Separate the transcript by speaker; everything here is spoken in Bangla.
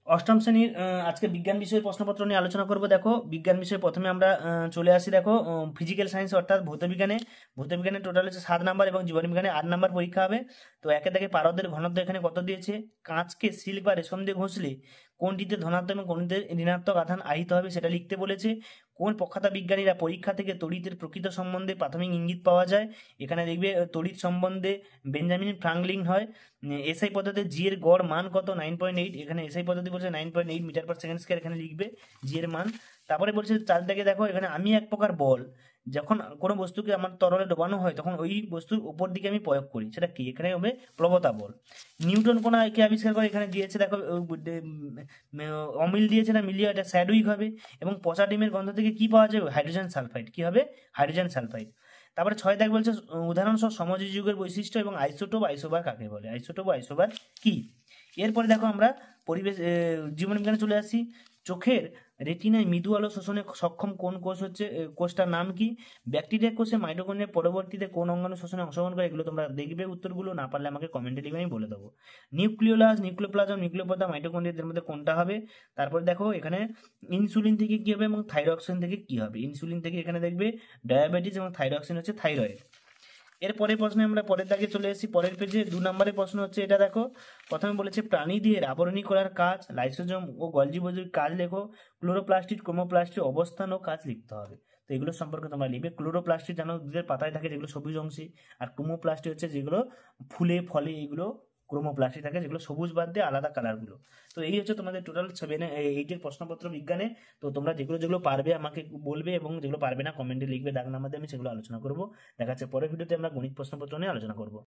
Speaker 1: অষ্টম শ্রেণীর আজকে বিজ্ঞান বিষয়ের প্রশ্নপত্র নিয়ে আলোচনা করব। দেখো বিজ্ঞান বিষয়ে প্রথমে আমরা চলে আসি। দেখো ফিজিক্যাল সায়েন্স অর্থাৎ ভৌতবিজ্ঞানে টোটাল হচ্ছে 7 নাম্বার এবং জীবনবিজ্ঞানে 8 নাম্বার পরীক্ষা হবে। তো একে দেখে পারদের ঘনত্ব এখানে কত দিয়েছে, কাঁচকে সিল্ক বা রেশম দিয়ে ঘষলে কোনটিতে ধনাত্মক এবং কোনটিতে ঋণাত্মক আধান আহিত হবে সেটা লিখতে বলেছে। কোন পক্ষাতা বিজ্ঞানীরা পরীক্ষা থেকে তড়িতের প্রকৃত সম্বন্ধে প্রাথমিক ইঙ্গিত পাওয়া যায়, এখানে দেখবে তড়িৎ সম্বন্ধে বেঞ্জামিন ফ্রাঙ্কলিন হয়। এসআই পদ্ধতিতে জি এর গড় মান কত, 9.8। এখানে এসআই পদ্ধতি বলছে 9.8 মিটার পার সেকেন্ড স্কয়ার, এখানে লিখবে জি এর মান। তারপরে বলছে চার দিকে দেখো, এখানে আমি এক প্রকার বল, যখন কোনো বস্তুকে আমার তরলে ডোবানো হয় তখন ওই বস্তুর উপর দিকে আমি প্রয়োগ করি, সেটা কি, এখানে হবে প্রবতা বল। নিউটন কোন কে আবিষ্কার করে, এখানে দিয়েছে দেখো অমিল দিয়েছে না মিলিয়ে, এটা স্যাডউইক হবে। এবং পচা ডিমের গন্ধ থেকে কি পাওয়া যাবে, হাইড্রোজেন সালফাইড, কি হবে, হাইড্রোজেন সালফাইড। তারপরে 6 দেখ বলছে উদাহরণসহ সমযোজী যুগের বৈশিষ্ট্য এবং আইসোটোপ আইসোবার কাকে বলে, আইসোটোপ আইসোবার কি। এরপরে দেখো আমরা পরিবেশ জীবনবিজ্ঞানে চলে আসি। চোখের রেটিনায় মৃদু আলো শোষণে সক্ষম কোন কোষ হচ্ছে, কোষটার নাম কি। ব্যাকটেরিয়া কোষে মাইটোকন্ড্রিয়ার পরবর্তীতে কোন অঙ্গাণু শোষণে অংশগ্রহণ করে, এগুলো তোমরা দেখবে উত্তরগুলো, না পারলে আমাকে কমেন্টে লিখে আমি বলে দেবো। নিউক্লিওলাস, নিউক্লিওপ্লাজম, নিউক্লিওপোডা, মাইটোকন্ড্রিয়াদের মধ্যে কোনটা হবে। তারপরে দেখো এখানে ইনসুলিন থেকে কি হবে এবং থাইরক্সিন থেকে কি হবে। ইনসুলিন থেকে এখানে দেখবে ডায়াবেটিস এবং থাইরক্সিন হচ্ছে থাইরয়েড। এর পরের প্রশ্নে আমরা পরের দাগে চলে এসেছি, পরের পেজে 2 নম্বরের প্রশ্ন হচ্ছে এটা দেখো। প্রথমে বলেছে প্রাণীদের আবরণী করার কাজ, লাইসোজোম ও গলজি বলজির কাজ লেখো। ক্লোরোপ্লাস্টিড, ক্রোমোপ্লাস্টের অবস্থান ও কাজ লিখতে হবে। তো এগুলো সম্পর্কে তোমরা লিখবে। ক্লোরোপ্লাস্টিড জানো উদ্ভিদের পাতায় থাকে যেগুলো সবুজ অংশে, আর ক্রোমোপ্লাস্টিড হচ্ছে যেগুলো ফুলে ফলে, এইগুলো ক্রোমোপ্লাস্টিড থাকে যেগুলো সবুজ বাদ দিয়ে আলাদা কালারগুলো। তো এই হচ্ছে তোমাদের টোটাল 7-8 প্রশ্নপত্র বিজ্ঞানে। তো তোমরা যেগুলো যেগুলো পারবে আমাকে বলবে এবং যেগুলো পারবে না কমেন্টে লিখবে, দাগ নাম্বার দিয়ে আমি সেগুলো আলোচনা করবো। দেখা যাচ্ছে পরের ভিডিওতে আমরা গণিত প্রশ্নপত্র নিয়ে আলোচনা করব।